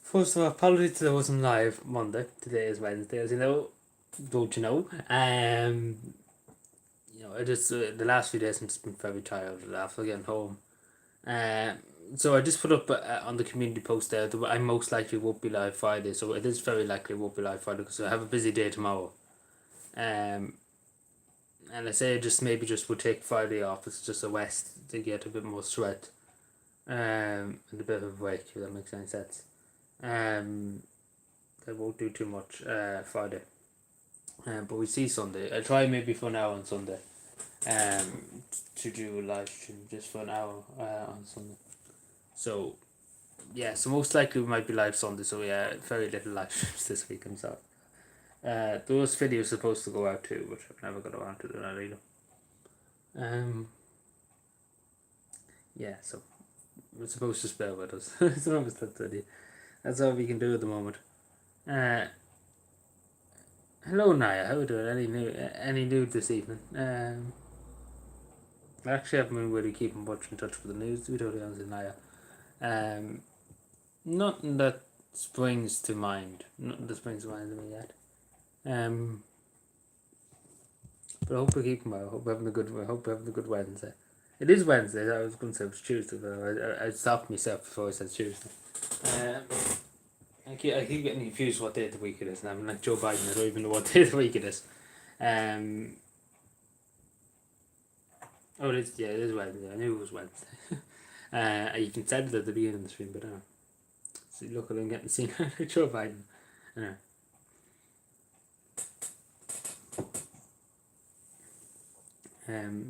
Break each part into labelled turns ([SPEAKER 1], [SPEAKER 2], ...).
[SPEAKER 1] First of all, apologies that I wasn't live Monday. Today is Wednesday, as you know. Don't you know? I just the last few days I've just been very tired after getting home. Um, so I just put up on the community post there that I most likely won't be live Friday. So it is very likely I won't be live Friday because I have a busy day tomorrow. Um, and I say just maybe just would take Friday off. It's just a rest to get a bit more sweat. And a bit of a break, if that makes any sense. I won't do too much Friday. But we see Sunday. I'll try maybe for an hour on Sunday. To do a live stream just for an hour on Sunday. So yeah, so most likely we might be live Sunday. So yeah, very little live streams this week. I'm sorry. Those videos are supposed to go out too, but I've never got around to doing that either. Yeah, so we're supposed to spell with us. That's all we can do at the moment. Hello Naya, how are you doing? Any news this evening? I actually haven't been really keeping much in touch with the news, to be totally honest with Naya. Nothing that springs to mind. Nothing that springs to mind to me yet. But I hope we're keeping well. I hope we're having a good Wednesday. It is Wednesday. I was going to say it was Tuesday, but I stopped myself before I said Tuesday. I keep getting confused what day of the week it is, and I'm like Joe Biden. I don't even know what day of the week it is. Oh, it is. Yeah, it is Wednesday. I knew it was Wednesday. I even said it at the beginning of the stream, but I don't know. See, look at him getting seen like Joe Biden.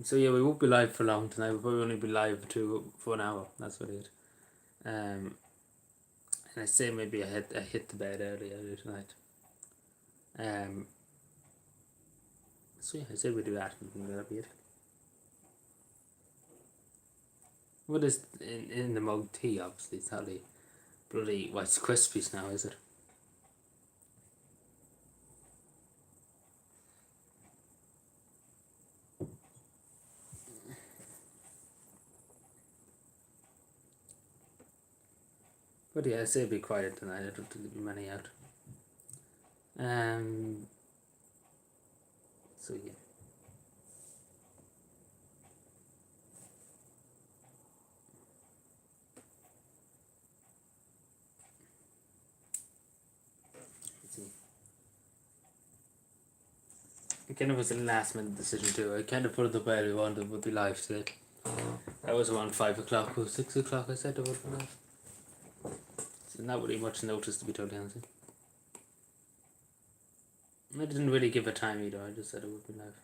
[SPEAKER 1] So yeah, we won't be live for long tonight. We'll probably only be live for an hour. That's what it is. And I say maybe I hit the bed early tonight. So yeah, I say we do that and that'll be it. What is in the mug tea? Obviously, it's not the bloody Rice Krispies now, is it? But yeah, I say be quiet tonight. I don't think there'll be many out. So yeah. It kind of was a last minute decision too. I kind of put it up where I wanted would be live today. That was around 5 o'clock or 6 o'clock I said it would be live. So not really much notice, to be totally honest. I didn't really give a time either, I just said it would be live.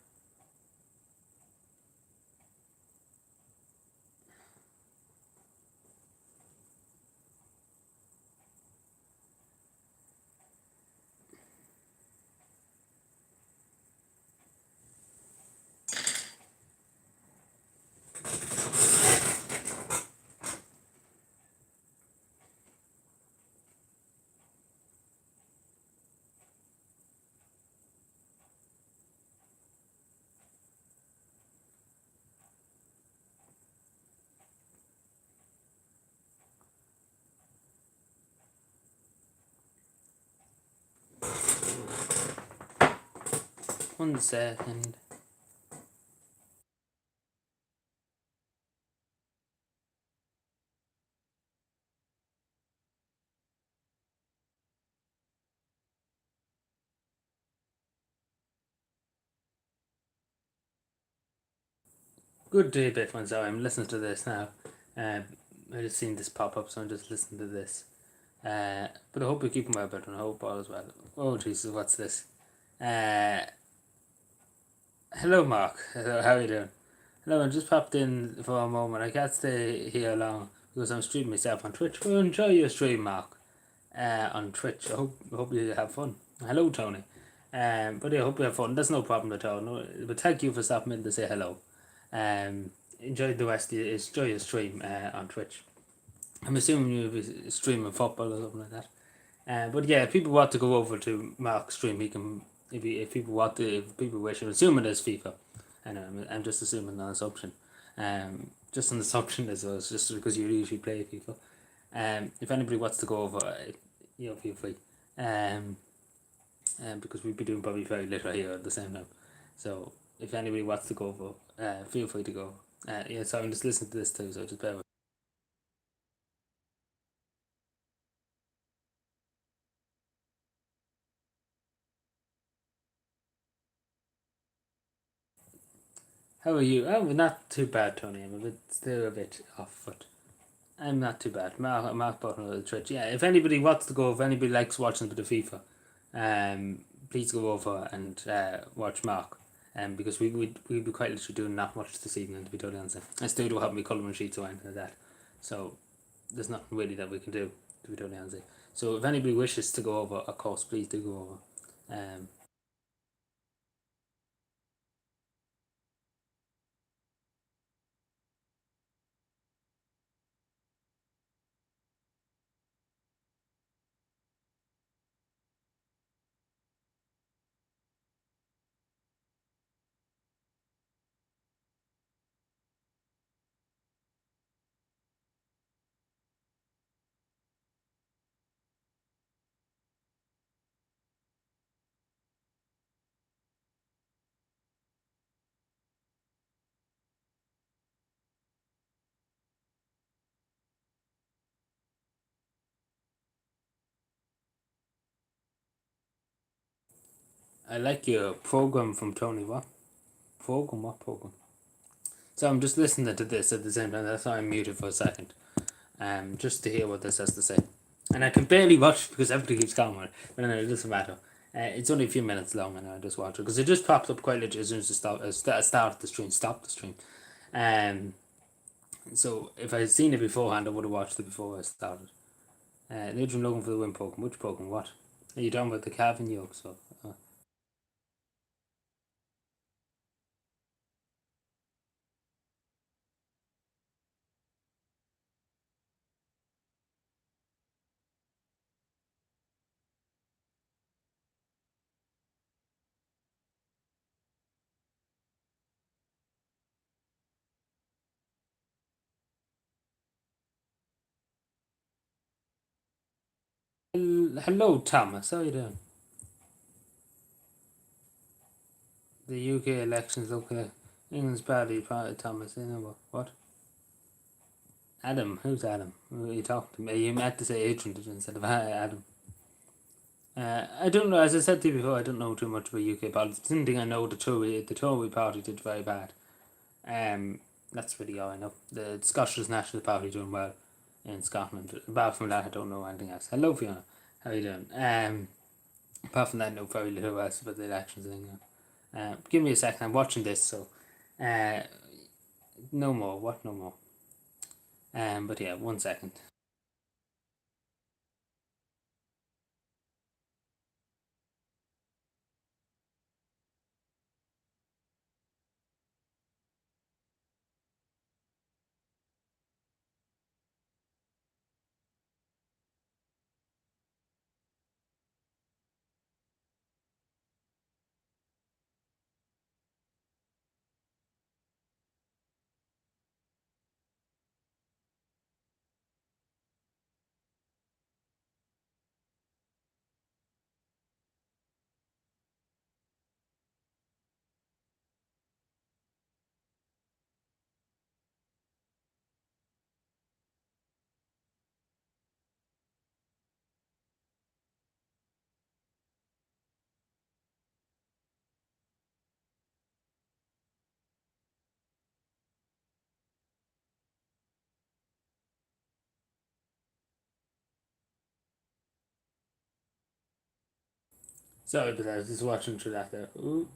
[SPEAKER 1] One second. Good day, Bitcoin. So I'm listening to this now. I just seen this pop up, so I'm just listening to this. But I hope you're keeping well, Bitcoin. I hope all is well. Oh, Jesus, what's this? Hello, Mark. How are you doing? Hello, I just popped in for a moment. I can't stay here long because I'm streaming myself on Twitch. Well, enjoy your stream, Mark. On Twitch. I hope you have fun. Hello, Tony. But I hope you have fun. That's no problem at all. No, but thank you for stopping in to say hello. Enjoy the rest. Enjoy your stream on Twitch. I'm assuming you'll be streaming football or something like that. But yeah, if people want to go over to Mark's stream, he can. If people want to, if people wish, I'm assuming it's FIFA. I know. I'm just assuming an assumption. Just an assumption as well. It's just because you usually play FIFA. If anybody wants to go over, feel free. Because we'd be doing probably very little here at the same time. So if anybody wants to go over, feel free to go. So I'm just listening to this too, so just bear with. How are you? Oh, not too bad, Tony. I'm still a bit off, but I'm not too bad. Mark Button of the Twitch. Yeah, if anybody wants to go, if anybody likes watching a bit of FIFA, please go over and watch Mark. Because we'd be quite literally doing not much this evening, to be totally honest. I still don't have my colouring sheets or anything like that. So there's nothing really that we can do, to be totally honest. So if anybody wishes to go over, of course, please do go over. I like your program from Tony. What program? What program? So I'm just listening to this at the same time. That's why I'm muted for a second. Just to hear what this has to say. And I can barely watch because everybody keeps going. But anyway, it doesn't matter. It's only a few minutes long, and I just watch it because it just pops up quite literally as soon as I start the stream, stop the stream. So if I had seen it beforehand, I would have watched it before I started. Adrian looking for the win program. Which program? What? Are you talking about the Calvin Yoke? So, hello, Thomas. How are you doing? The UK elections look England's party, Thomas. You know what? Adam. Who's Adam? Who are you talking to me? You meant to say Adrian instead of Adam. I don't know. As I said to you before, I don't know too much about UK politics. The only thing I know, the Tory party did very bad. That's really all I know. The Scottish National Party doing well in Scotland. Apart from that, I don't know anything else. Hello, Fiona. How are you doing? Apart from that, I know very little else about the elections. Give me a second. I'm watching this, so no more. What? No more. But yeah, 1 second. Sorry, but I was just watching through that there. Ooh.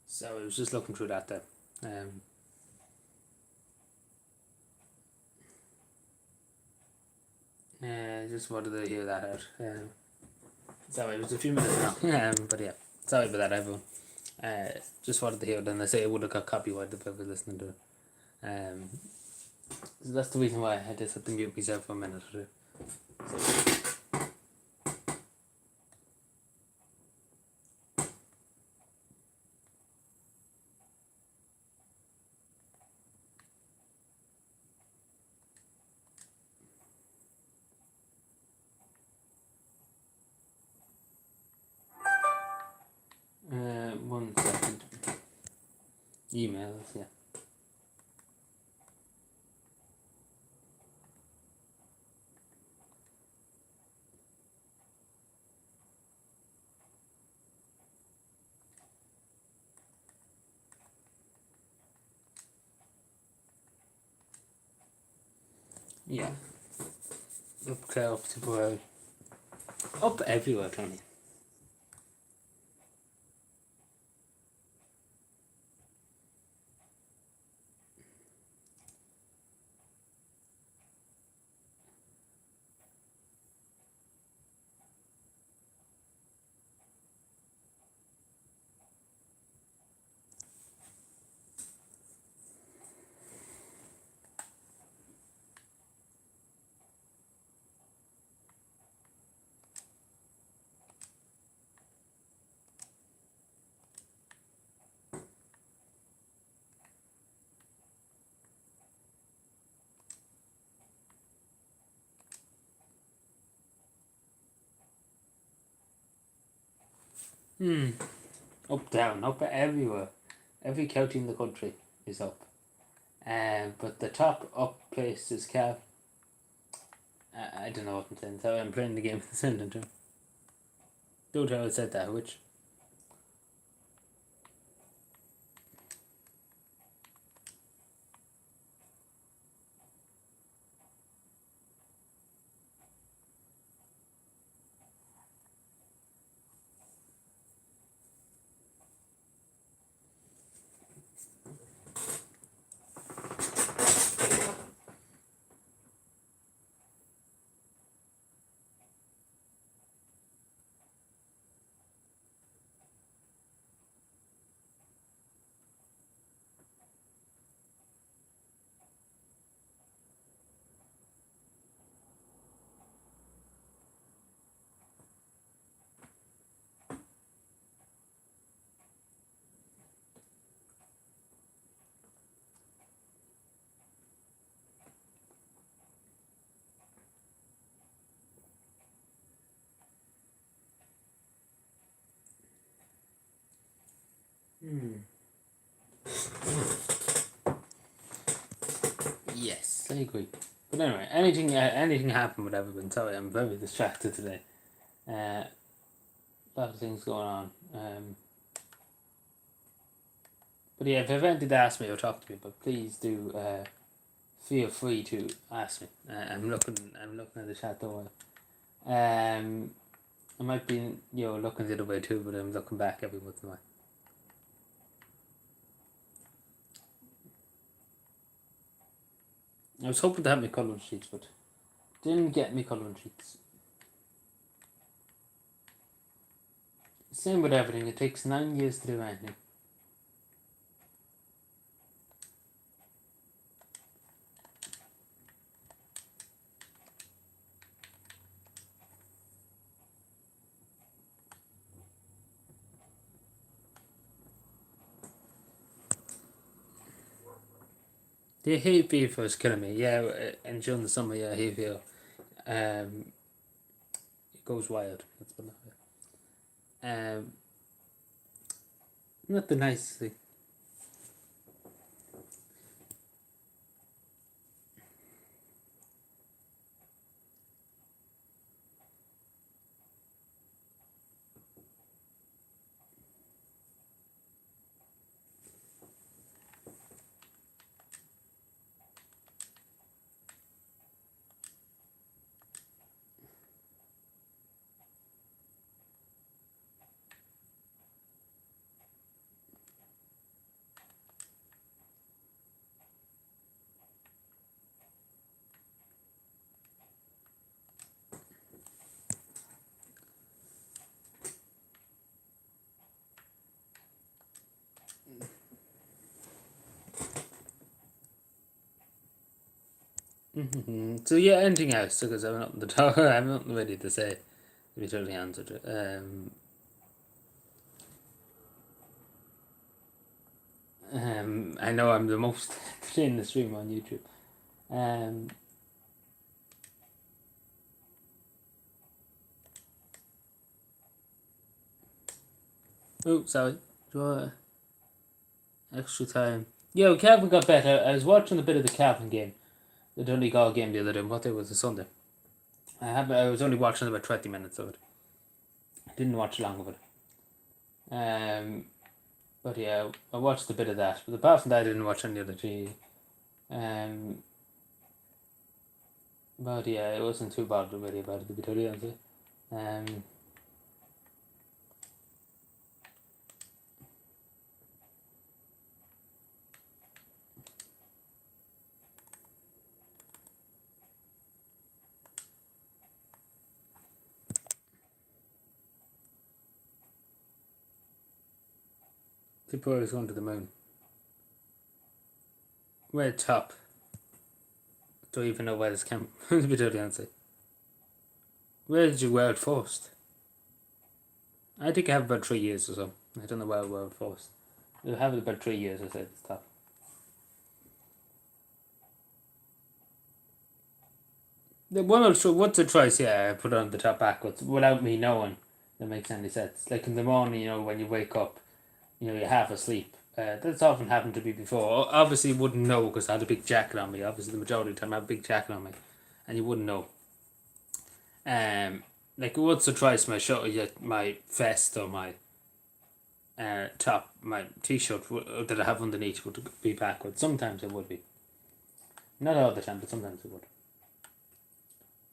[SPEAKER 1] So I was just looking through that there. Just wanted to hear that out. Sorry, it was a few minutes now. But yeah, sorry about that, everyone. Just wanted to hear it, and I say it would have got copyrighted if I was listening to it. Um, so that's the reason why I just had to mute myself for a minute or two. emails, yeah. Yeah. Up close to world. Up everywhere, Tony. Up, down, up everywhere. Every county in the country is up. But the top up place is Cal. I don't know what I'm saying. So I'm playing the game with the sentence. Don't know how I said that, which. Yes, I agree. But anyway, anything happened with everyone. Sorry, I'm very distracted today. A lot of things going on. But yeah, if you have anything to ask me or talk to me, but please do feel free to ask me. I'm looking at the chat door. I might be looking the other way too, but I'm looking back every once in a while. I was hoping to have my colouring sheets, but didn't get me colouring sheets. Same with everything. It takes 9 years to do anything. The hay fever is killing me. Yeah, and during the summer, yeah, hay fever. It goes wild. That's what not the nicest thing. So yeah, anything else? Because I'm not the top. I'm not ready to say. To be totally answered. I know I'm the most in the stream on YouTube. Oh, sorry. Do you wanna... Extra time. Yeah, Cavan got better. I was watching a bit of the Cavan game, the Donegal game the other day. What day was it? Sunday. I was only watching about 20 minutes of it. I didn't watch long of it. But yeah, I watched a bit of that. But apart from that, I didn't watch any other TV. But yeah, it wasn't too bothered really about it, to be totally honest. People always going to the moon. We're at top. Don't even know where this came from, to be totally honest. Where did you wear it first? I think I have about 3 years or so. I don't know where I wear it first. I have it about 3 years, I said, at the top. Once or twice, yeah, I put it on the top backwards without me knowing that makes any sense. Like in the morning, when you wake up, you're half asleep. That's often happened to me before. Obviously, you wouldn't know because I had a big jacket on me. Obviously, the majority of the time I have a big jacket on me, and you wouldn't know. Like once or twice, my vest or my top, my t-shirt that I have underneath would be backwards. Sometimes it would be. Not all the time, but sometimes it would.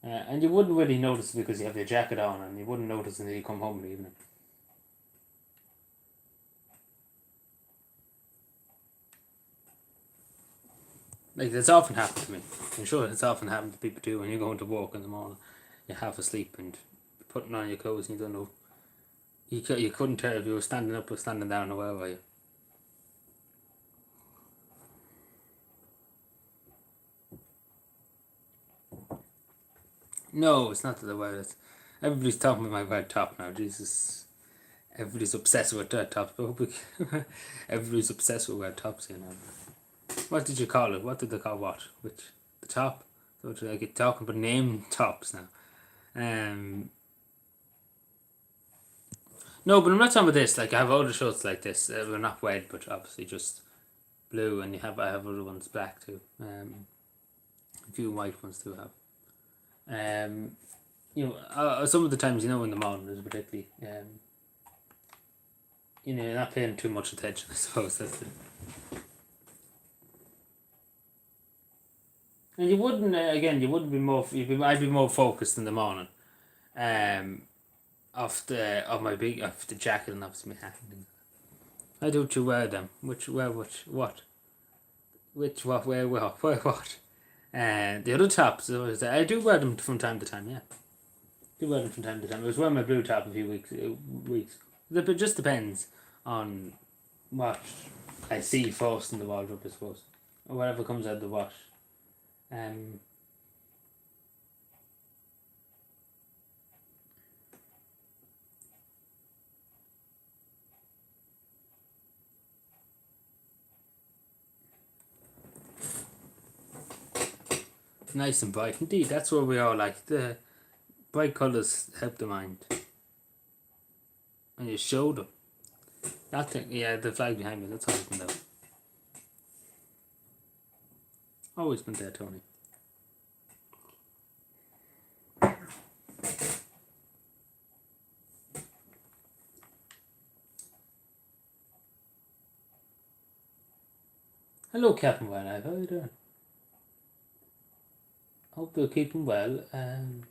[SPEAKER 1] And you wouldn't really notice because you have your jacket on, and you wouldn't notice until you come home in the evening. Like, it's often happened to me. I'm sure it's often happened to people too when you're going to walk in the morning. You're half asleep and putting on your clothes and you don't know. You couldn't tell if you were standing up or standing down or where were you. No, it's not that I wear it. Everybody's talking about my red top now. Jesus. Everybody's obsessed with red tops. Everybody's obsessed with red tops, What did you call it? What did they call what? Which? The top? So I get talking about name tops now. No, but I'm not talking about this. Like, I have other shirts like this. They're not red, but obviously just blue, and I have other ones black too. A few white ones too have. Some of the times, in the morning is particularly, you're not paying too much attention. I suppose that's it. And you wouldn't, you wouldn't be more. I'd be more focused in the morning. Off the jacket and off my hat. Why don't you wear them? What? Where, what? The other tops, I do wear them from time to time, yeah. I do wear them from time to time. I was wearing my blue top a few weeks. It just depends on what I see first in the wardrobe, I suppose. Or whatever comes out of the wash. Nice and bright. Indeed, that's what we all like. The bright colours help the mind. And you show them. That thing, yeah, the flag behind me, that's always been there. Always been there, Tony. Hello, Captain Wildlife. How are you doing? Hope you're keeping well. I'm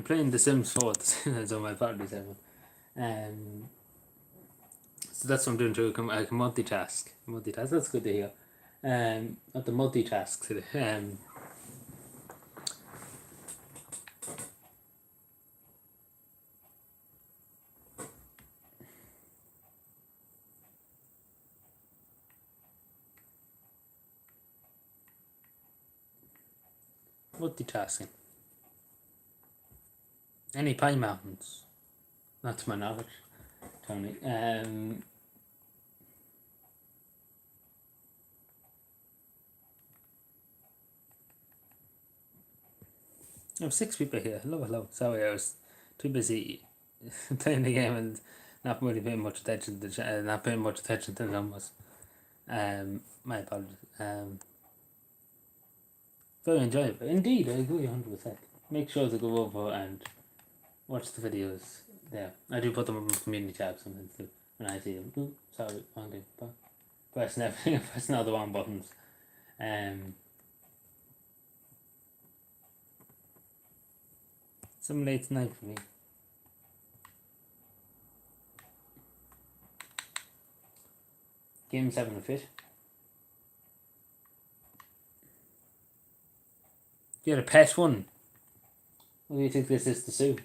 [SPEAKER 1] playing The Sims 4 that's on my Party 7. So that's what I'm doing too. I can multitask. That's good to hear. Not the multitask today. Multitasking. Any Pine Mountains? Not to my knowledge, Tony. I have 6 people here. Hello. Sorry, I was too busy playing the game and not really paying much attention to not paying much attention to the numbers. My apologies. Very enjoyable. Indeed, I agree 100%. Make sure to go over and watch the videos there. I do put them on the community tab sometimes too when I see them. Ooh, sorry, wrong thing. Pressing everything, pressing all the wrong buttons. Some late night for me. Game 7 of Fish. You had a pet one. What do you think this is to sue?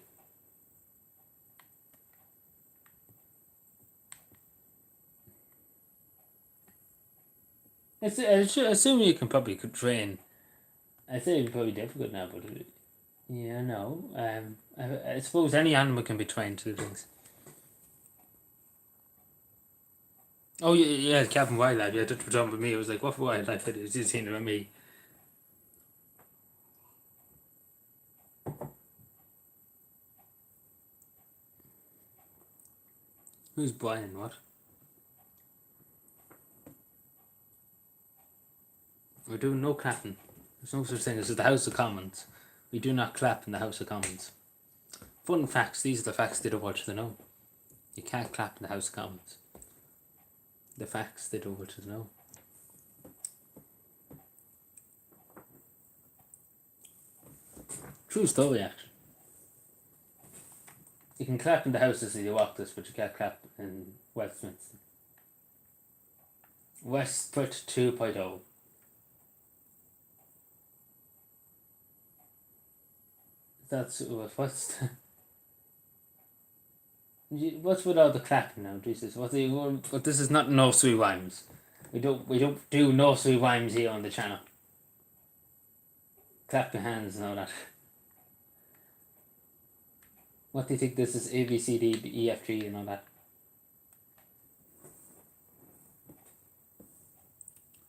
[SPEAKER 1] I assume you can probably train. I say it's probably difficult now, but yeah, no. I suppose any animal can be trained to do things. Oh yeah, Captain Wildlife. Yeah, that's what talking about me. I was like, what for wildlife? It was just saying about me. Who's Brian? What? We're doing no clapping. There's no such thing as the House of Commons. We do not clap in the House of Commons. Fun facts. These are the facts they don't want you to know. You can't clap in the House of Commons. The facts they don't want you to know. True story, actually. You can clap in the Houses of the Oireachtas, but you can't clap in Westminster. Westport 2.0. That's what's what's with all the clapping now, Jesus? But this is not nursery rhymes. We don't do nursery rhymes here on the channel. Clap your hands and all that. What do you think this is? A, B, C, D, E, F, G and all that.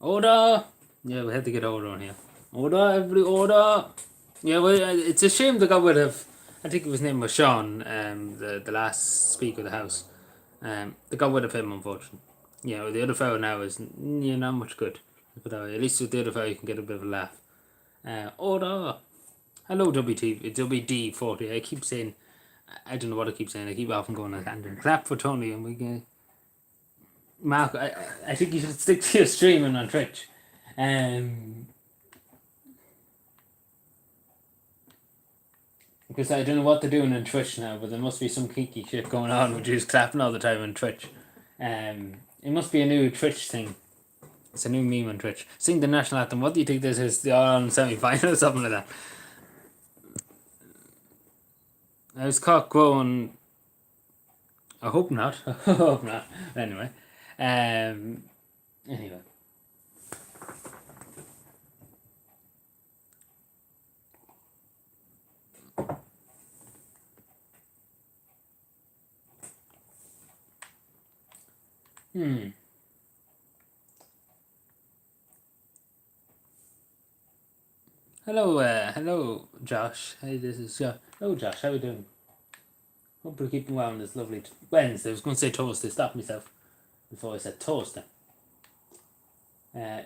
[SPEAKER 1] Order! Yeah, we had to get order on here. Order, every order! Yeah, well, it's a shame they got rid of, I think his name was Sean, the last Speaker of the House. They got rid of him, unfortunately. Yeah, well, the other fellow now is not much good. But at least with the other fellow you can get a bit of a laugh. Order! Hello, WD40. I keep saying, I don't know what I keep saying. I keep often going like, and clap for Tony, and we can. Mark, I think you should stick to your streaming on Twitch. Because I don't know what they're doing on Twitch now, but there must be some kinky shit going on with you just clapping all the time on Twitch. It must be a new Twitch thing. It's a new meme on Twitch. Sing the national anthem. What do you think this is? The All semi-final or something like that? I was caught growing. I hope not. I hope not. Anyway. Anyway. Hello, Josh. Hey, this is Josh. Hello, Josh. How are you doing? Hope you're keeping well on this lovely Wednesday. I was going to say toasty. Stop myself before I said toaster.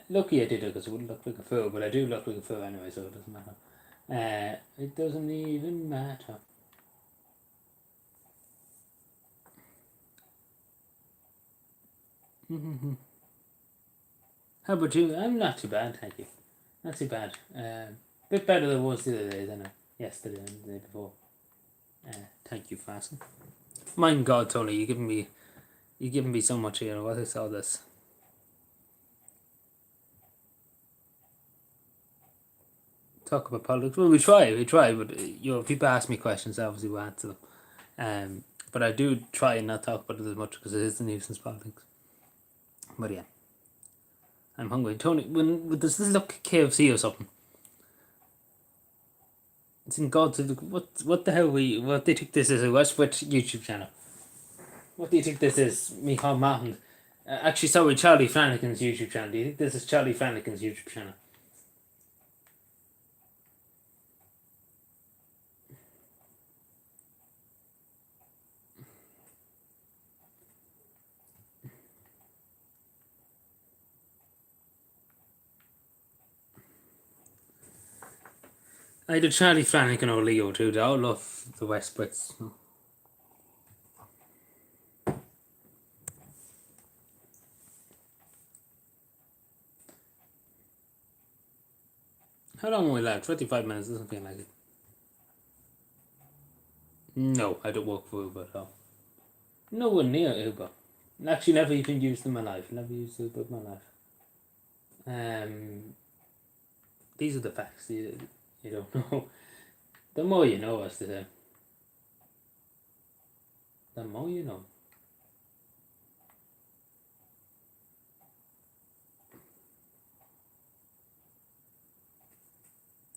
[SPEAKER 1] Lucky I did it because I wouldn't look like a fool, but I do look like a fool anyway, so it doesn't matter. It doesn't even matter. How about you? I'm not too bad, thank you. Not too bad. Bit better than I was the other day than yesterday and the day before. Thank you for asking. My God, Tony, you're giving me so much here. What is all this? Talk about politics. Well, we try, but people ask me questions, obviously we answer them. But I do try and not talk about it as much because it is the nuisance politics. But yeah, I'm hungry. Tony, does this look KFC or something? It's in God's. What the hell what do you think this is? Which YouTube channel? What do you think this is? Michael Martin. Actually, sorry, Charlie Flanagan's YouTube channel. Do you think this is Charlie Flanagan's YouTube channel? I did Charlie Flanagan or Leo too. They all love the West Brits. How long will we last? 25 minutes, doesn't feel like it. No, I don't work for Uber at all. No one near Uber. Actually, never even used in my life. Never used Uber in my life. These are the facts. You don't know. The more you know, as they say. The more you know.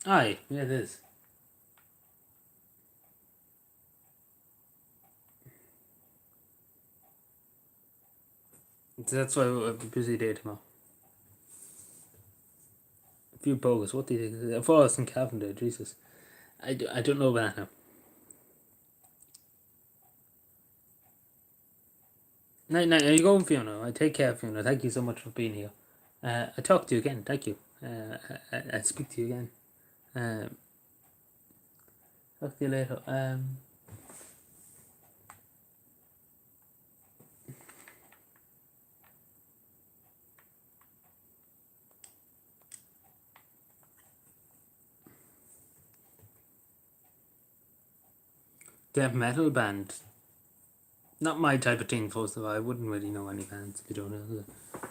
[SPEAKER 1] Aye, yeah, it is. That's why I'll be busy day tomorrow. A few bogus. What do you think? Forrest and Carpenter, Jesus. I don't know about that now. Night, are you going, Fiona? I take care, Fiona. Thank you so much for being here. I talk to you again. Thank you. I speak to you again. Talk to you later. Death metal band. Not my type of thing, first of all. I wouldn't really know any bands if you don't know.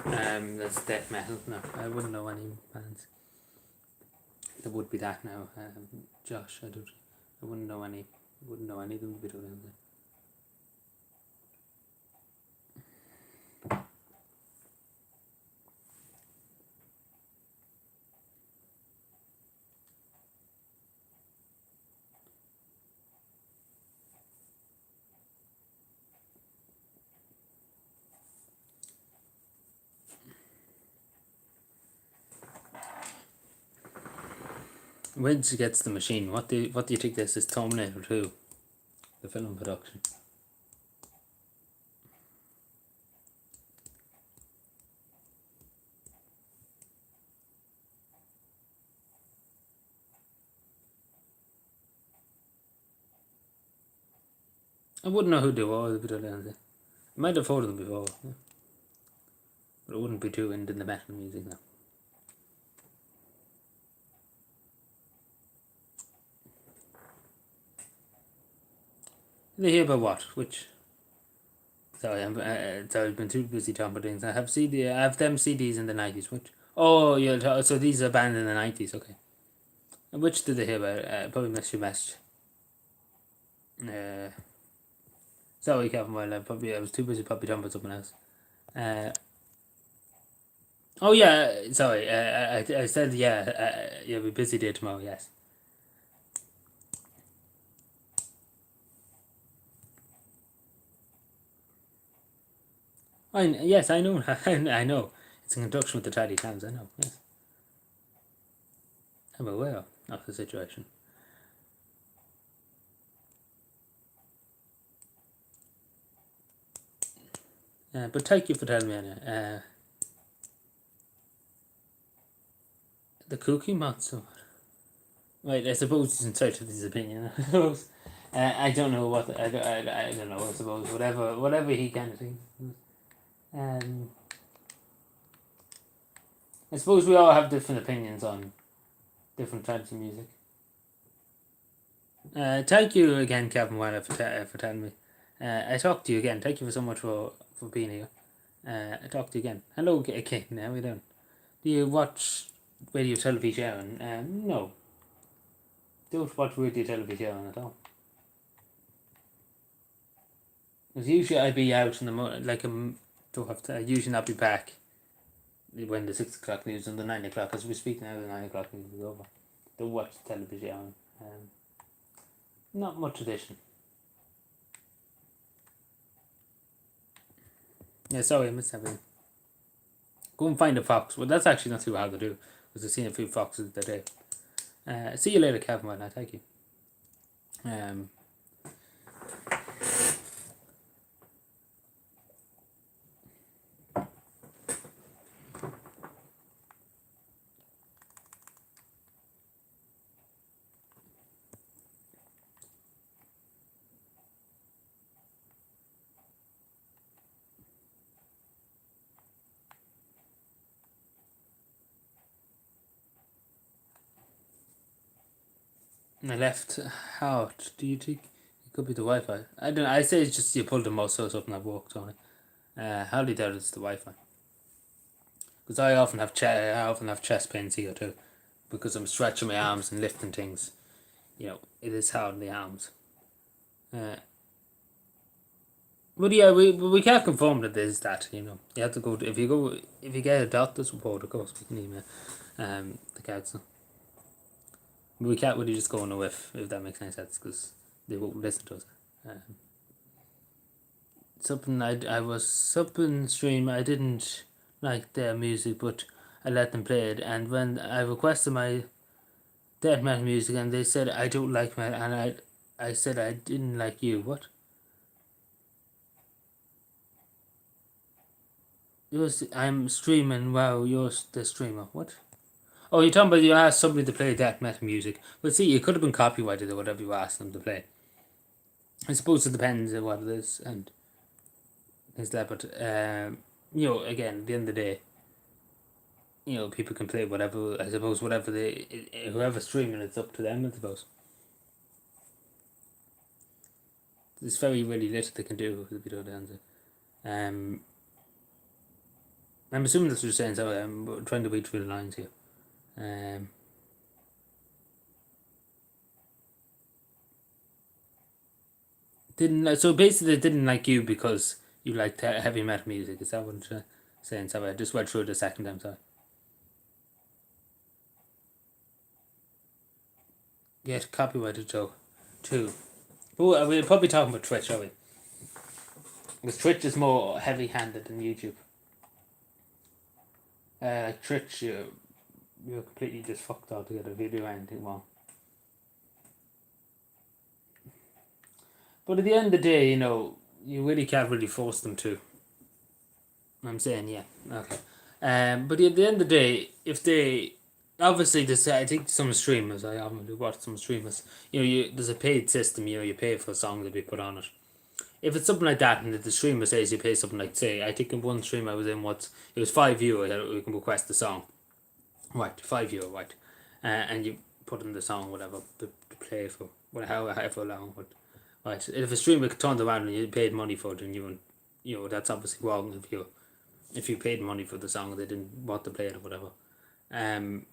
[SPEAKER 1] That's death metal. No, I wouldn't know any bands. There would be that now. Josh, I wouldn't know any. Wouldn't know any of them if you don't know that. Wedge gets the machine. What do you think this is? Terminator 2, the film production. I wouldn't know who they were if you don't know. I might have heard of them before, yeah. But I wouldn't be too into the metal music now. They hear about what? Which? Sorry, I've been too busy talking about things. I have them CDs in the 90s. Which? Oh, yeah. So these are banned in the 90s. Okay. Which did they hear about? Probably missed your message. Sorry, Captain Wild. I was too busy probably talking about something else. Oh yeah. Sorry. I said yeah. You'll be busy day tomorrow. Yes. Yes, I know. I know. It's in conjunction with the Tidy Towns. I know. Yes. I'm aware of the situation. But thank you for telling me, Anna. The Cookie Monster. Right, I suppose he's entitled to his opinion. I suppose. I don't know what I don't know. I suppose whatever he kind of thinks. I suppose we all have different opinions on different types of music. Thank you again, Kevin Wyler, for telling me. I talked to you again. Thank you so much for being here. I talked to you again. Hello, Kate. How are you doing? Do you watch radio television? No. Don't watch radio television at all. Because usually I'd be out in the morning, like don't have to. I usually not be back when the 6 o'clock news and the 9 o'clock. As we speak now, the 9 o'clock news is over. Don't watch television. Not much tradition. Yeah, sorry, I missed everything. Go and find a fox. Well, that's actually not too hard to do because I've seen a few foxes today. See you later, Kevin. Thank you. I left out. Do you think it could be the Wi-Fi? I don't. I say it's just you pulled the mouse up and I've walked on it. Highly doubt it's the Wi-Fi. Because I often have chest pains here too, because I'm stretching my arms and lifting things. It is hard on the arms. But yeah, we can't confirm that there's that. You have to if you get a doctor's report, of course we can email the council. But we can't really just go on a whiff, if that makes any sense, because they won't listen to us. I was something stream. I didn't like their music, but I let them play it. And when I requested my death metal music, and they said I don't like metal, and I said I didn't like you. What? I'm streaming. Wow, you're the streamer. What? Oh, you're talking about you asked somebody to play death metal music. Well, see, it could have been copyrighted or whatever you asked them to play. I suppose it depends on what it is and things like that. But again, at the end of the day, people can play whatever. I suppose whatever whoever's streaming, it's up to them. I suppose there's very really little they can do with the video answer. I'm assuming that's what you're saying. So I'm trying to read through the lines here. So basically they didn't like you because you liked heavy metal music. Is that what you're saying? So I just went through it the second time. Sorry. Get copyrighted Joe too. Oh, we're probably talking about Twitch, are we? Because Twitch is more heavy-handed than YouTube. Like Twitch, you're completely just fucked altogether if you do anything wrong. But at the end of the day, you really can't really force them to. I'm saying, yeah, okay. But at the end of the day, if they obviously I think some streamers, I haven't watched some streamers. There's a paid system. You pay for a song to be put on it. If it's something like that, and the streamer says you pay something like, say, I think in one stream I was in, it was €5 that we can request the song. Right, €5, right. And you put in the song, whatever, to play for, however long. But, right, if a streamer turned around and you paid money for it, and that's obviously wrong if you paid money for the song, they didn't want to play it or whatever. And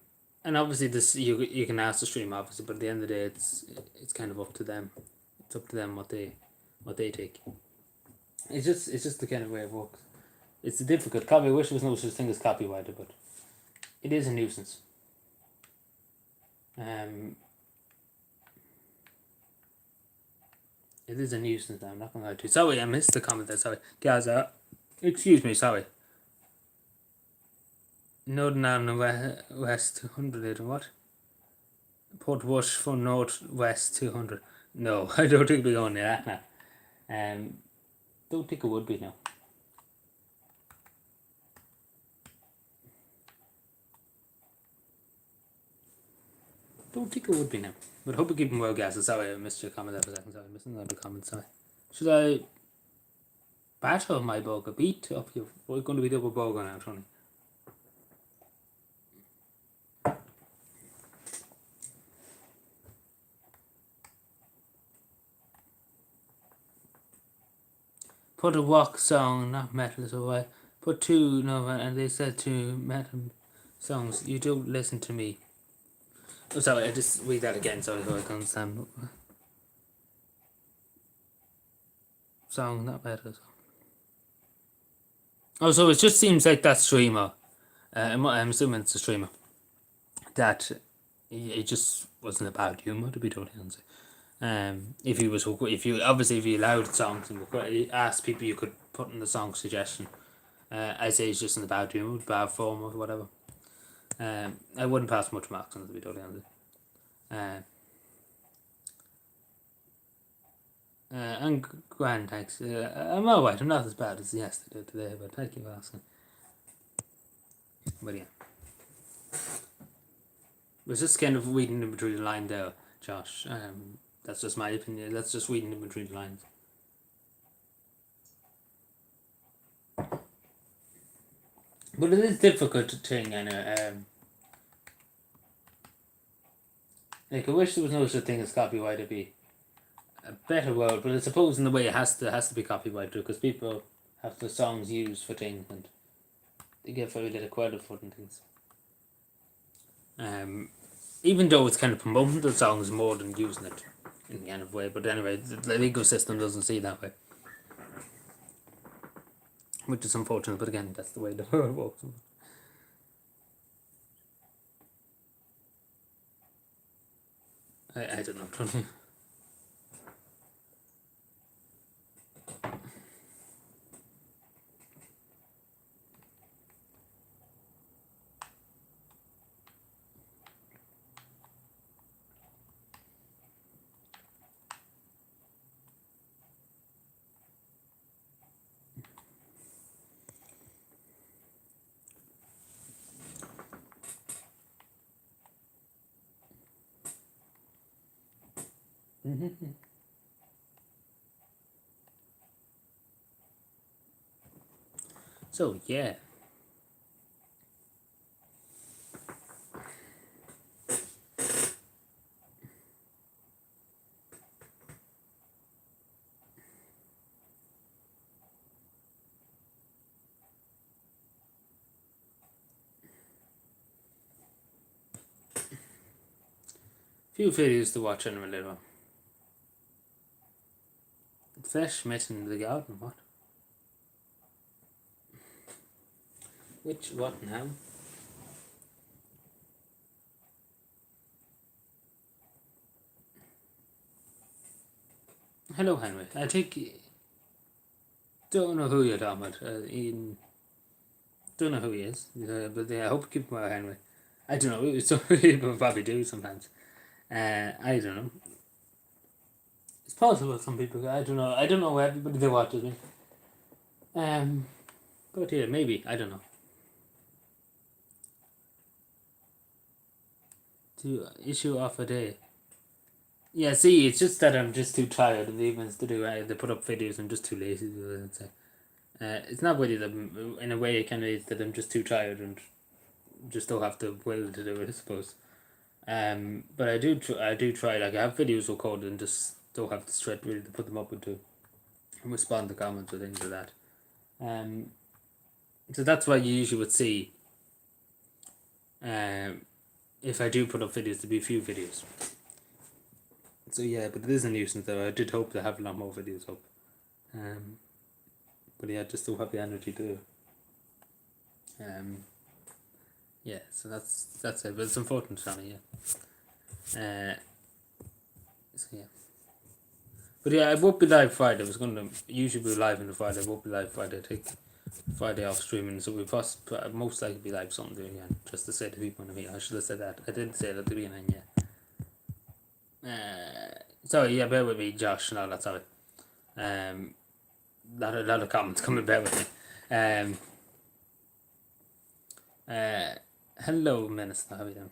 [SPEAKER 1] obviously this you can ask the stream, obviously, but at the end of the day, it's kind of up to them. It's up to them what they take. It's just the kind of way it works. It's difficult. I wish there was no such thing as copyrighted, but it is a nuisance. It is a nuisance now, I'm not gonna lie to you. Sorry, I missed the comment there, sorry. Gaza. Excuse me, sorry. Northern Ireland West 200 what? Port Wash for North West 200. No, I don't think we're going near that now. Don't think it would be now. Don't think it would be now. But hope you keep them well, guys. Sorry, I missed your comment there for a second. Sorry, I missed another comment. Sorry. Should I battle my burger? Beat up you? We're going to be double burger now, Tony. Put a rock song, not metal, so I put two, no, and they said two metal songs. You don't listen to me. Oh, sorry, I just read that again, sorry, so I can understand. Song, not metal. Oh, so it just seems like that streamer, I'm assuming it's a streamer, that it just wasn't about humour, to be totally honest. If you allowed songs and asked people you could put in the song suggestion, I say it's just in the bad humor, bad form or whatever. I wouldn't pass much marks on it, to be totally honest. And grand, thanks. I'm alright. I'm not as bad as yesterday today, but thank you for asking. But yeah, it was just kind of reading in between the line there, Josh. That's just my opinion. That's just reading in between the lines. But it is difficult to think, and Like, I wish there was no such thing as copyright. It'd be a better world, but I suppose in the way it has to be copyright too, because people have the songs used for things and they get very little credit for them things. Even though it's kind of promoting the songs more than using it in the kind of way, but anyway, the legal system doesn't see it that way, which is unfortunate. But again, that's the way the world works. I don't know. So yeah. Few videos to watch anyway later on. Flesh met in the garden, what? Which, what now? Hello, Henry. I think... Don't know who you're talking about. Don't know who he is. But I hope you keep him out, Henry. I don't know. Some people probably do sometimes. I don't know. It's possible some people... I don't know. I don't know everybody that watches me. But yeah, maybe. I don't know. To issue off a day. Yeah, see, it's just that I'm just too tired in the evenings to do they put up videos. I'm just too lazy to do it. So. It's not really that, in a way, it kind of is that I'm just too tired and just don't have the will to do it, I suppose. But I do try. Like, I have videos recorded and just don't have the strength really to put them up into and respond to comments or things like that. So that's why you usually would see. If I do put up videos, to be a few videos. So yeah, but it is a nuisance though. I did hope to have a lot more videos up. But yeah, I just don't have the energy to. Yeah, so that's it. But it's important, Johnny. Yeah. So yeah. But yeah, I won't be live Friday. I was going to usually be live on the Friday. I won't be live Friday. I take Friday off streaming, so we most likely be live something again. Just to say to people in the meeting. I should have said that. I didn't say it at the beginning. Yeah. Sorry. Yeah, bear with me, Josh. And all that. Sorry. Lot of comments coming. Bear with me. Hello, Minister. How are you doing?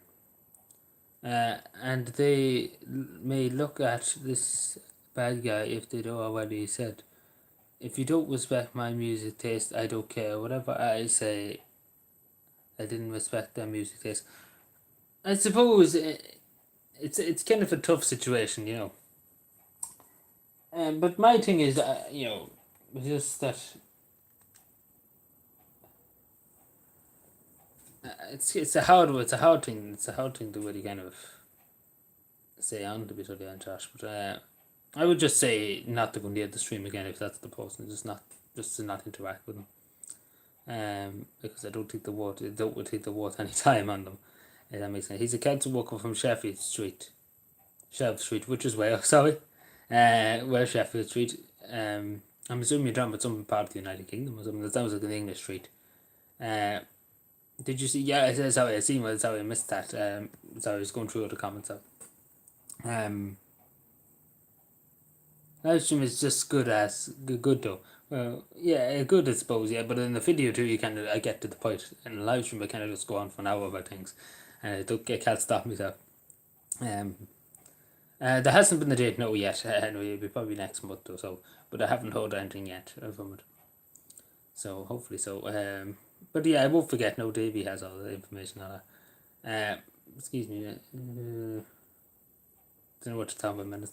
[SPEAKER 1] And they may look at this bad guy if they don't already said. If you don't respect my music taste, I don't care. Whatever I say, I didn't respect their music taste. I suppose it's kind of a tough situation, you know. But my thing is, you know, just that it's a hard thing. It's a hard thing to really kind of say on, to be totally honest, Josh. But I would just say not to go near the stream again if that's the person. Just to not interact with them. Because I don't think they're worth any time on them. If that makes sense. He's a council worker from Sheffield Street, which is where sorry, where Sheffield Street. I'm assuming you're talking about some part of the United Kingdom or something. That sounds like an English street. Did you see? Yeah, sorry, I seen it. Sorry, I missed that. Sorry, I was going through all the comments. Live stream is just good though. Well, yeah, good I suppose. Yeah, but in the video too, I get to the point. In the live stream, I kind of just go on for an hour about things, and I can't stop myself. There hasn't been the date no yet. Anyway, it'll be probably next month or so. But I haven't heard anything yet from it. So hopefully so. But yeah, I won't forget. No, Davey has all the information on that. Excuse me. Don't know what to talk about minutes.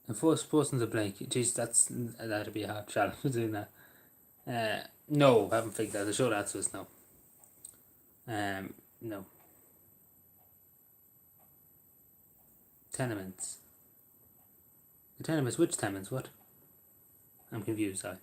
[SPEAKER 1] The first person's a blank. Jeez, that'd be a hard challenge doing that. No, I haven't figured that. The short answer is no. No. Tenements. The tenements? Which tenements? What? I'm confused. Sorry.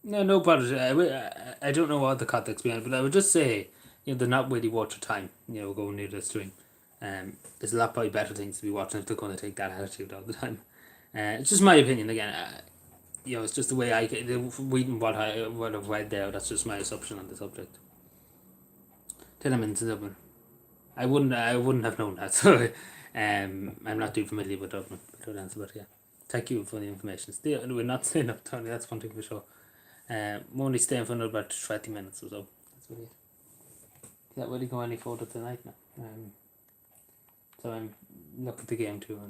[SPEAKER 1] No bother. I don't know what the context behind it, but I would just say, they're not really worth your time, going near the stream. There's a lot probably better things to be watching if they're going to take that attitude all the time. It's just my opinion again. It's just the way reading what I've read there. That's just my assumption on the subject. Tenements in Dublin. I wouldn't have known that. So I'm not too familiar with Dublin. But yeah, thank you for the information. Still, we're not staying up, Tony. That's one thing for sure. We're only staying for another about 20 minutes or so. That's really it. Can't really go any further tonight now. So I'm looking at the game too.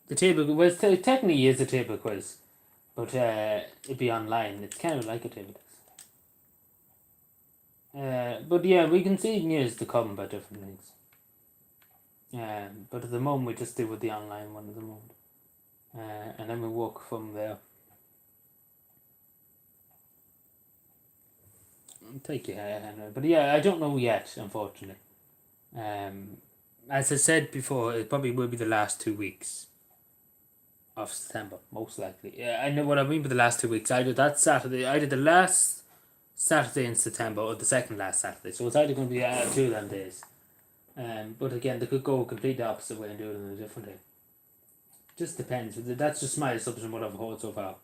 [SPEAKER 1] The table, well, technically is a table quiz, but it'd be online. It's kind of like a table quiz. But yeah, we can see news to come about different things. But at the moment we just do with the online one at the moment. And then we work from there. Thank you, Henry. But yeah, I don't know yet, unfortunately. As I said before, it probably will be the last 2 weeks of September, most likely. Yeah, I know what I mean by the last 2 weeks. Either that Saturday, either the last Saturday in September or the second last Saturday. So it's either going to be 2 of them days. But again, they could go completely opposite way and do it on a different day. Just depends. That's just my assumption, what I've heard so far.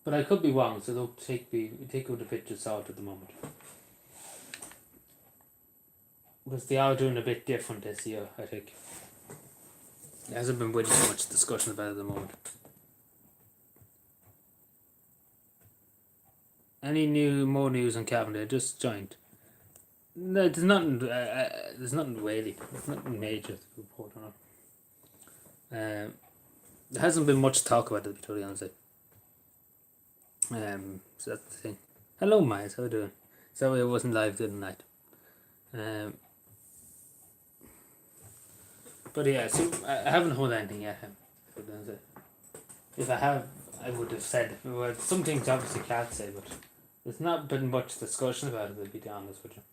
[SPEAKER 1] But I could be wrong, so don't take out the picture salt at the moment. Because they are doing a bit different this year, I think. There hasn't been really so much discussion about it at the moment. Any more news on Cavendish? Just joined. No, there's nothing really. There's nothing major to report on. There hasn't been much talk about it, to be totally honest. So that's the thing. Hello, Miles. How are you doing? Sorry I wasn't live the other night. But yeah, so I haven't heard anything yet. If I have, I would have said. Well, some things obviously can't say, but there's not been much discussion about it, to be honest with you.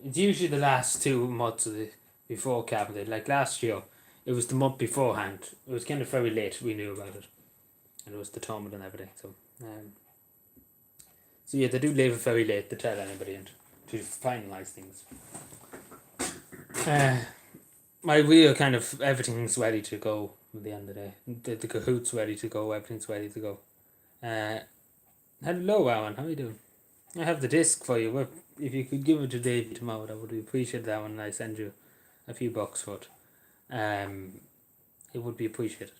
[SPEAKER 1] It's usually the last 2 months before Cavendish. Like last year, it was the month beforehand. It was kind of very late we knew about it. And it was the tournament and everything. So yeah, they do leave it very late to tell anybody and to finalise things. My real kind of everything's ready to go at the end of the day. The Kahoot's ready to go, everything's ready to go. Hello, Alan, how are you doing? I have the disc for you. If you could give it to Davey tomorrow, I would appreciate that when I send you a few bucks for it. It would be appreciated.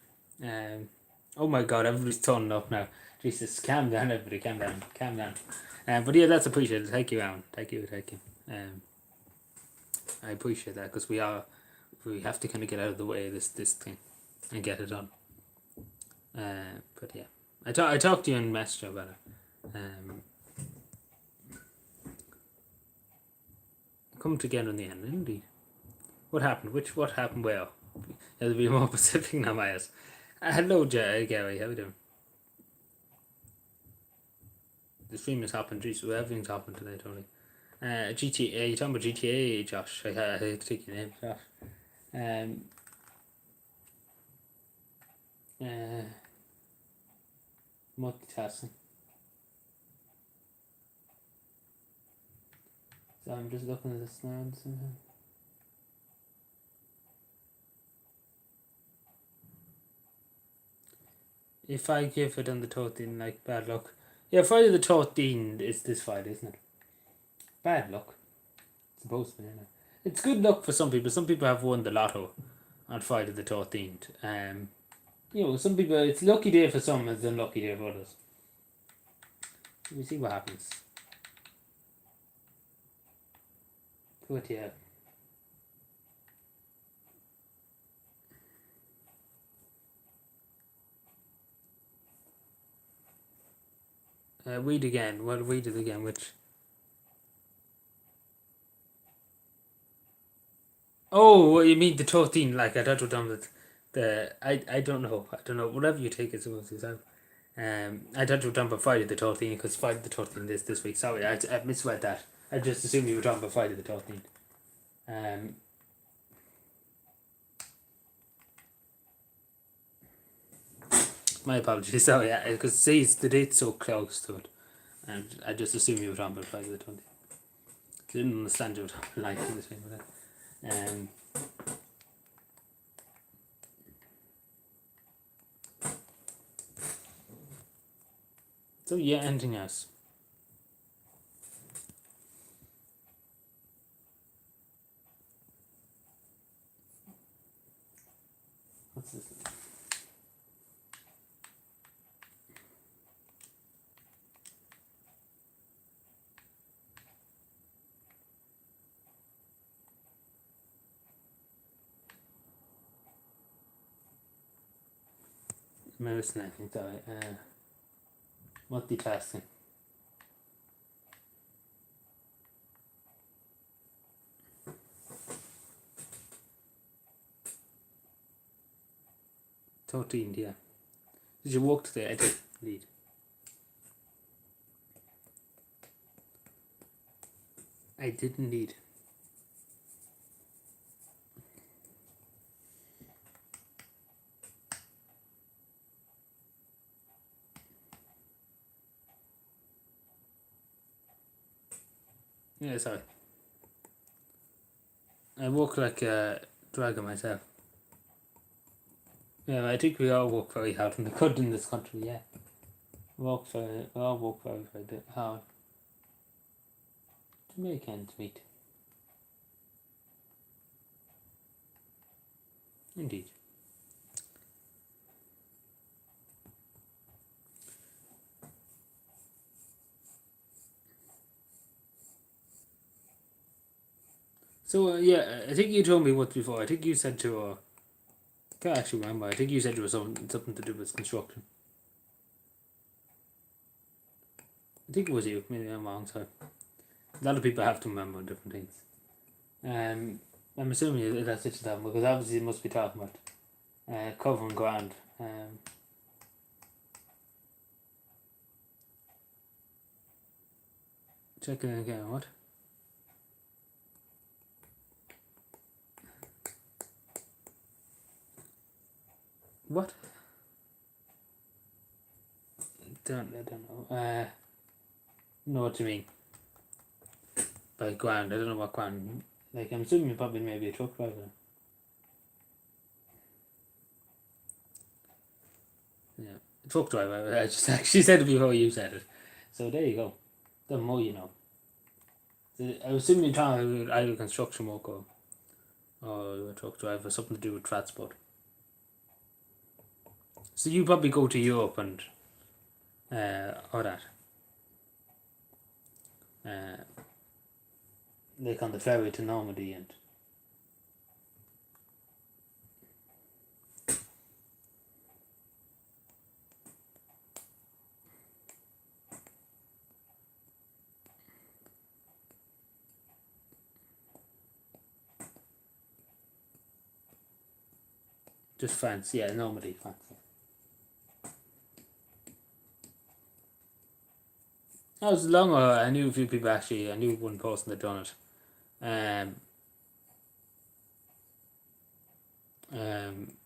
[SPEAKER 1] Oh my god, everybody's turning up now. Jesus, calm down, everybody, calm down. But yeah, that's appreciated. Thank you, Alan. Thank you. I appreciate that because we have to kind of get out of the way of this thing and get it done. But yeah, I talked to you in Messenger about it. Come together in the end, indeed. What happened? What happened where? It'll be more specific now, Myers. Hello, Gary. How are you doing? The stream is hopping. So everything's hopping today, Tony. GTA. You talking about GTA, Josh? I hate to take your name, Josh. Multitasking. So I'm just looking at this now. If I give it on the 13, like bad luck. Yeah, Friday the 13th is this Friday, isn't it? Bad luck. It's supposed to be, isn't it? It's good luck for some people. Some people have won the lotto on Friday the 13th. Some people, it's a lucky day for some, it's an unlucky day for others. We see what happens. But yeah. Weed again. Well, weed it again. Which? Oh, what you mean the 13? Like I thought you were done with the. I don't know. I don't know. Whatever you take it, suppose yourself. I thought you were talking about Friday the 13th because Friday the 13th is this week. Sorry, I misread that. I just assumed you were talking about Friday the 13th. My apologies. Sorry, because see, the date's so close to it, and I just assumed you were talking about Friday the 13th. I didn't understand you were talking like in the same with that. So yeah, anything else? What's this? Am I missing anything? Sorry. Multitasking. Yeah. Did you walk today? I did indeed. I did indeed. Yeah, sorry. I walk like a dragon myself. Yeah, I think we all work very hard and could in this country, yeah. We all work very, very hard to make ends meet. Indeed. So, yeah, I think you told me what before. I think you said to, I can't actually remember. I think you said it was something to do with construction. I think it was you. Maybe I'm wrong, sorry. A lot of people have to remember different things. I'm assuming that's it to them because obviously it must be talking about covering ground. Checking again, what? What? I don't know. Know what you mean by ground. I don't know what ground. Like I'm assuming probably maybe a truck driver. Yeah, truck driver. I just actually said it before you said it. So there you go. The more you know. I was assuming you're talking about either construction worker or a truck driver, something to do with transport. So you probably go to Europe and or that. Like on the ferry to Normandy and just France, yeah, Normandy, France. That was long. I knew a few people actually. I knew one person that done it.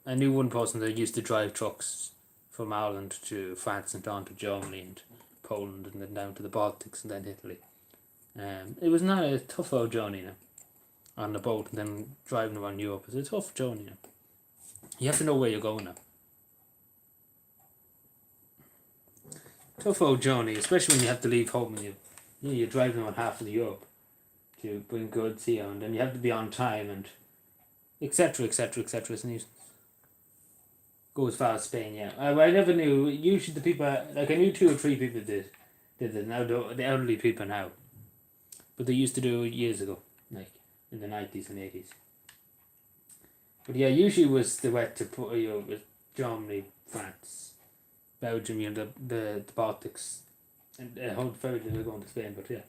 [SPEAKER 1] I knew one person that used to drive trucks from Ireland to France and down to Germany and Poland and then down to the Baltics and then Italy. It was not a tough old journey now on the boat and then driving around Europe. It's a tough journey now. You have to know where you're going now. Tough old journey, especially when you have to leave home and you're driving around half of Europe to bring goods here and then you have to be on time and etc. And you go as far as Spain, yeah. I never knew. Usually the people, like I knew 2 or 3 people did it. Now the elderly people now, but they used to do it years ago, like in the 90s and 80s. But yeah, usually was the way to put with Germany, France, Belgium, the Baltics, And hold very little going to Spain, but yeah.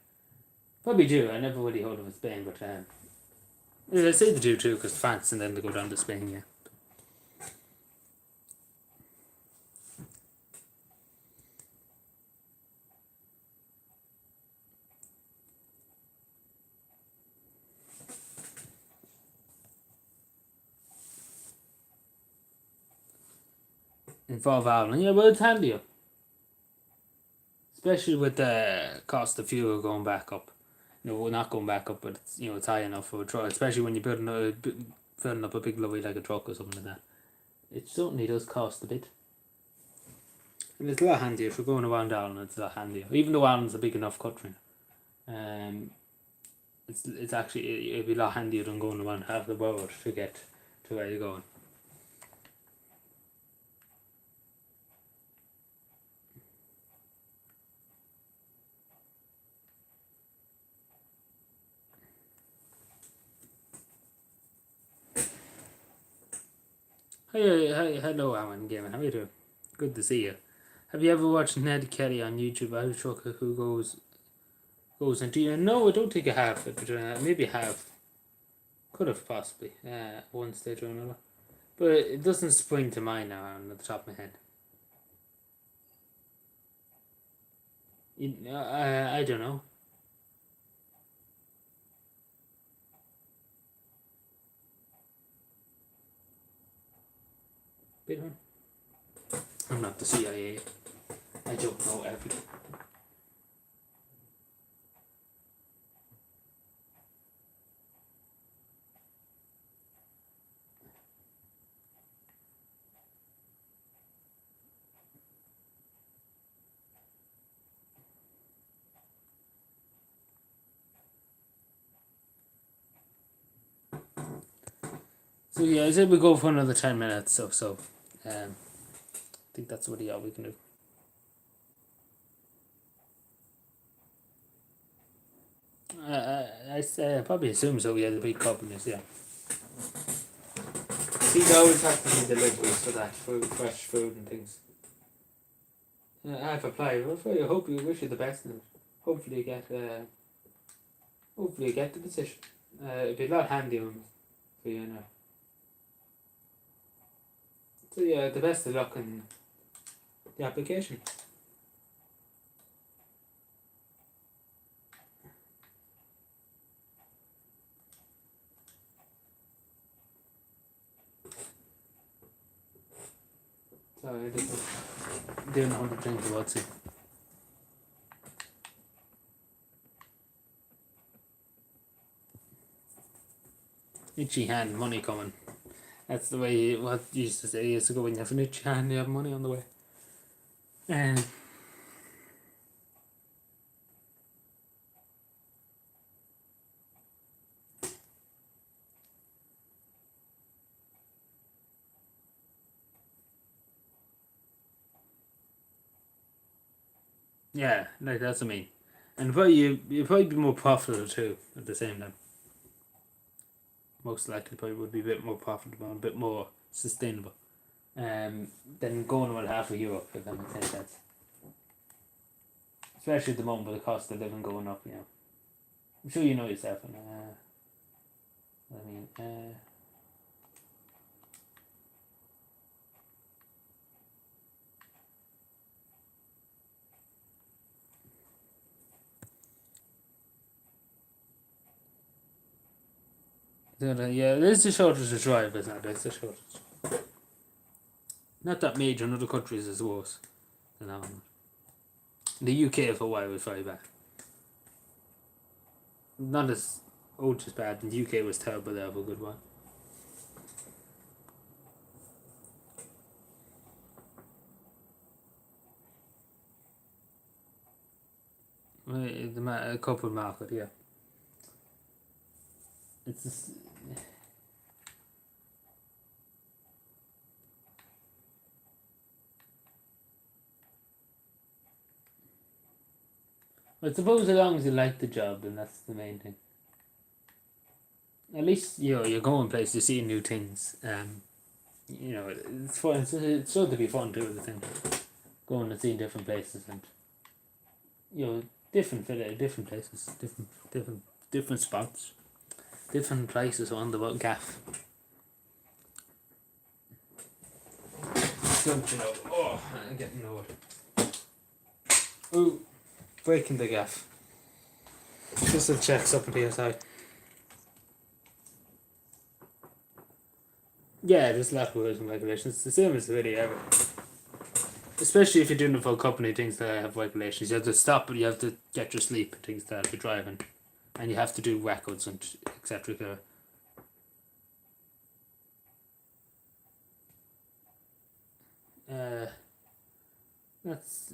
[SPEAKER 1] Probably do. I never really heard of Spain, but I say they do too, because France and then they go down to Spain, yeah. Involve Ireland, yeah, well, it's handier. Especially with the cost of fuel going back up. We're not going back up, but it's, it's high enough for a truck, especially when you're building up a big lorry like a truck or something like that. It certainly does cost a bit. And it's a lot handier if you're going around Ireland. It's a lot handier, even though Ireland's a big enough country. It's actually it'd be a lot handier than going around half the world to get to where you're going. Hey, hello, Alan Gaiman. How are you doing? Good to see you. Have you ever watched Ned Kelly on YouTube? I'm a trucker who goes into you. No, I don't think I have, but maybe I have. Could have possibly one stage or another, but it doesn't spring to mind now on the top of my head. I don't know. Bit one. I'm not the CIA. I don't know everything. So yeah, I said we go for another 10 minutes. So I think that's what we can do. I probably assume so. Yeah, the big companies. Yeah. See, they always have to be deliveries for that food, fresh food and things. I've applied. Well, I hope you wish you the best, and hopefully you get the position. It'd be a lot handier for you now. So yeah, the best of luck in the application. Sorry, I didn't doing 100 things about it. Itchy hand, money coming. That's the way what you used to say years ago, when you have an itchy hand, you have money on the way. Yeah, like that's what I mean. And probably you probably be more profitable too at the same time. Most likely probably would be a bit more profitable and a bit more sustainable. Than going around half of Europe, if that makes any sense. Especially at the moment with the cost of living going up, I'm sure you know yourself. And, I mean, yeah, there's a shortage of drivers now. There's a shortage. Not that major. In other countries is worse than Ireland. The UK for a while was very bad. Not as as bad. The UK was terrible there for a good while. The couple market, yeah. It's just, I suppose as long as you like the job, then that's the main thing. At least you're going places, you're seeing new things. It's fun. It's sure to be fun too. The thing, going and seeing different places and different different places, different spots, different places on the gaff. Don't you know? Oh, I'm getting old. Ooh, breaking the gaff. Just to check something here side. Yeah, there's a lot of rules and regulations. It's the same as the video ever. Especially if you're doing it for a company, things that have regulations. You have to stop, but you have to get your sleep, things that you're driving. And you have to do records and etc. That's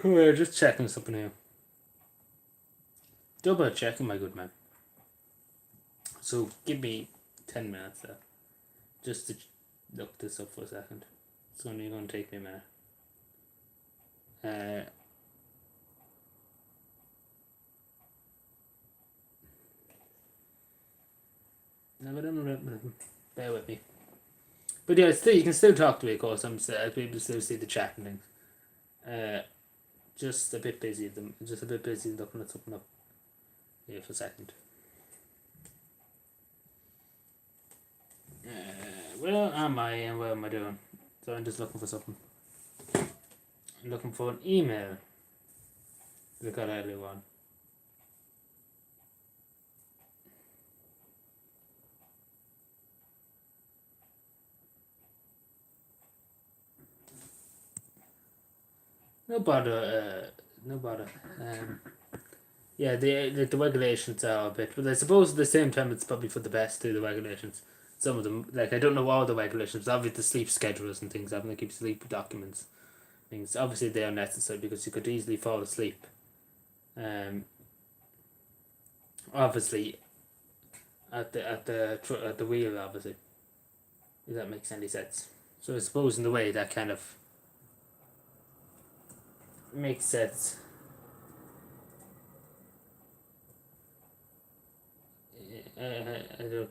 [SPEAKER 1] we're just checking something here. Double checking, my good man. So give me 10 minutes there, just to look this up for a second. It's only going to take me a minute. Bear with me. But yeah, still you can still talk to me, of course. People still see the chat and things. Just a bit busy. Just a bit busy looking at something up here for a second. Where am I and what am I doing? So I'm just looking for something. I'm looking for an email. I got earlier on. No bother. Yeah, the regulations are a bit, but I suppose at the same time it's probably for the best to the regulations. Some of them, like I don't know all the regulations. Obviously, the sleep schedules and things, having to keep sleep documents, things. Obviously, they are necessary because you could easily fall asleep. Obviously, at the wheel, obviously, if that makes any sense. So I suppose in the way that kind of makes sense. I don't.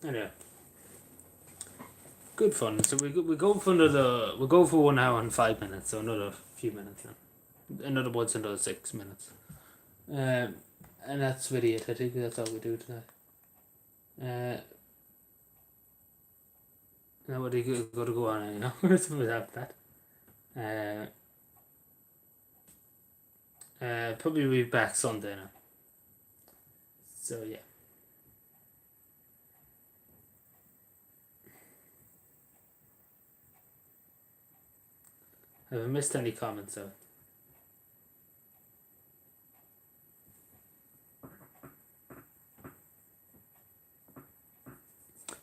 [SPEAKER 1] Anyway, good fun. So we go for 1 hour and 5 minutes. So another few minutes now. Another once another 6 minutes. And that's really it. I think that's all we do tonight. Now what do you got to go on? You know, after that. Probably be back Sunday now. So yeah. Have I missed any comments out?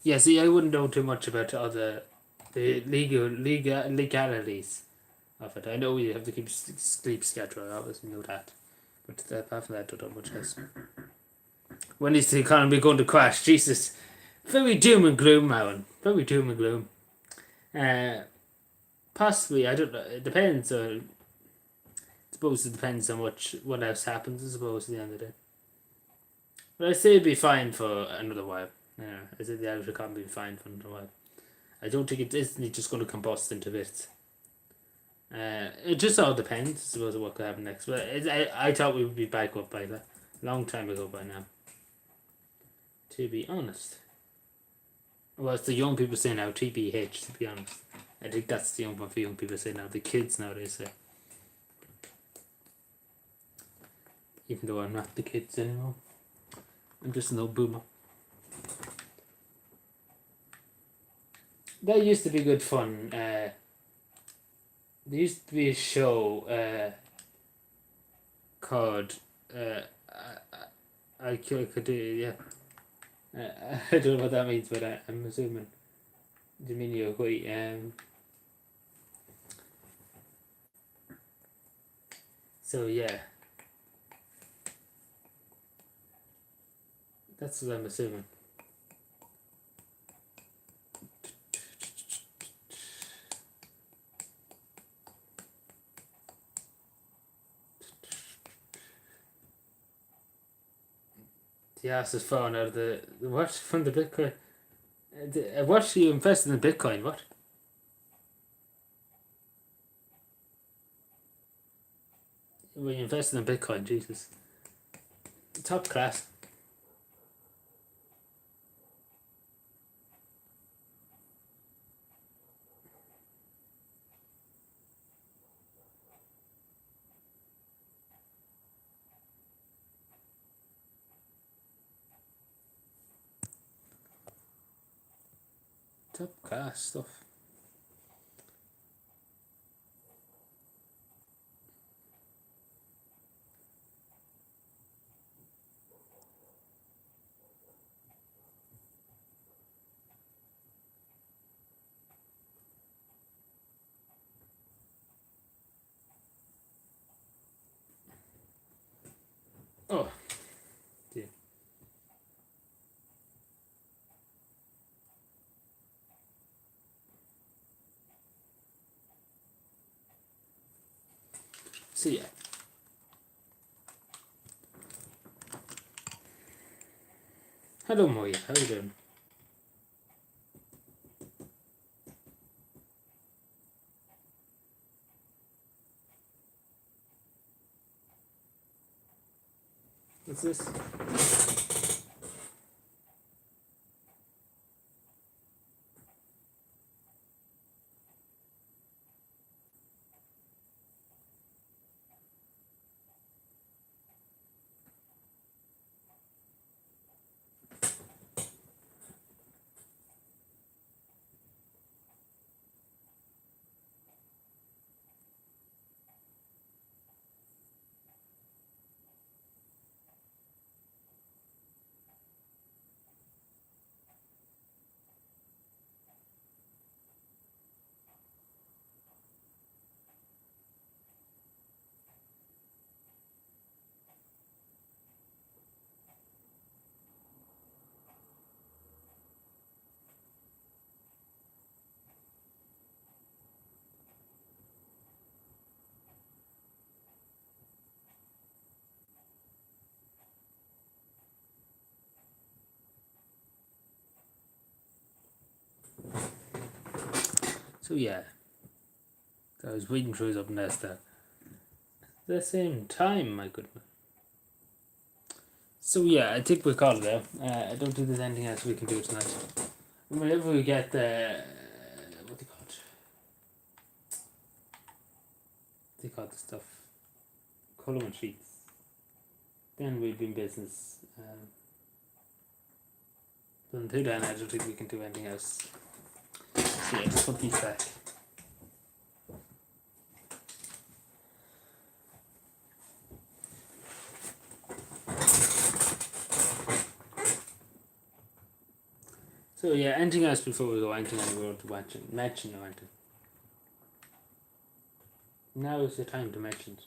[SPEAKER 1] Yeah, see, I wouldn't know too much about the legalities of it. I know you have to keep sleep schedule. I obviously know that, but apart from that, I don't know much else. When is the economy going to crash? Jesus, very doom and gloom, Aaron. Very doom and gloom. Possibly, I don't know. It depends. I suppose it depends on what else happens. I suppose at the end of the day. But I say it'd be fine for another while. Yeah, I say the Irish economy would be fine for another while. I don't think it isn't just going to combust into bits. It just all depends, I suppose, what could happen next. But I thought we would be back up by a long time ago by now. To be honest. Well, it's the young people say now, TBH, to be honest. I think that's the young one for young people say now. The kids nowadays say. Even though I'm not the kids anymore. I'm just an old boomer. That used to be good fun. there used to be a show called I could do, yeah. I don't know what that means, but I'm assuming Dominio Hui. So yeah, that's what I'm assuming. The ass is falling out of the what from the Bitcoin. What you invested in Bitcoin? What? When you invested in Bitcoin, Jesus, top class. Top class stuff. Oh, dear. So yeah. Hello, Moya. How you doing? What's this? So yeah, I was reading through up nest at the same time, my goodness. So yeah, I think we'll call it there. I don't think there's anything else we can do tonight. Whenever we get the what do you call it? What do you call the stuff? Colour sheets. Then we'll be in business. But until then, I don't think we can do anything else. So yeah, let's put these back. So yeah, anything else before we go? Anything I want to mention or anything? Now is the time to mention.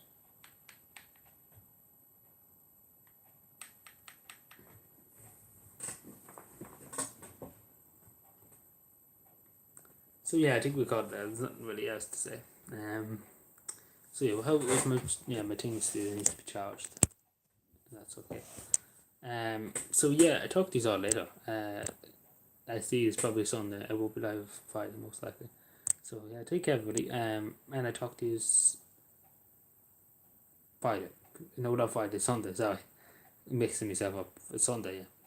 [SPEAKER 1] So yeah, I think we got that. There's nothing really else to say. So yeah, well, how my thing still needs to be charged. That's okay. So yeah, I talk to these all later. I see it's probably Sunday. I won't be live Friday most likely. So yeah, take care everybody. And I talk to you Friday. No, not Friday. Sunday. Sorry, mixing myself up. It's Sunday. Yeah.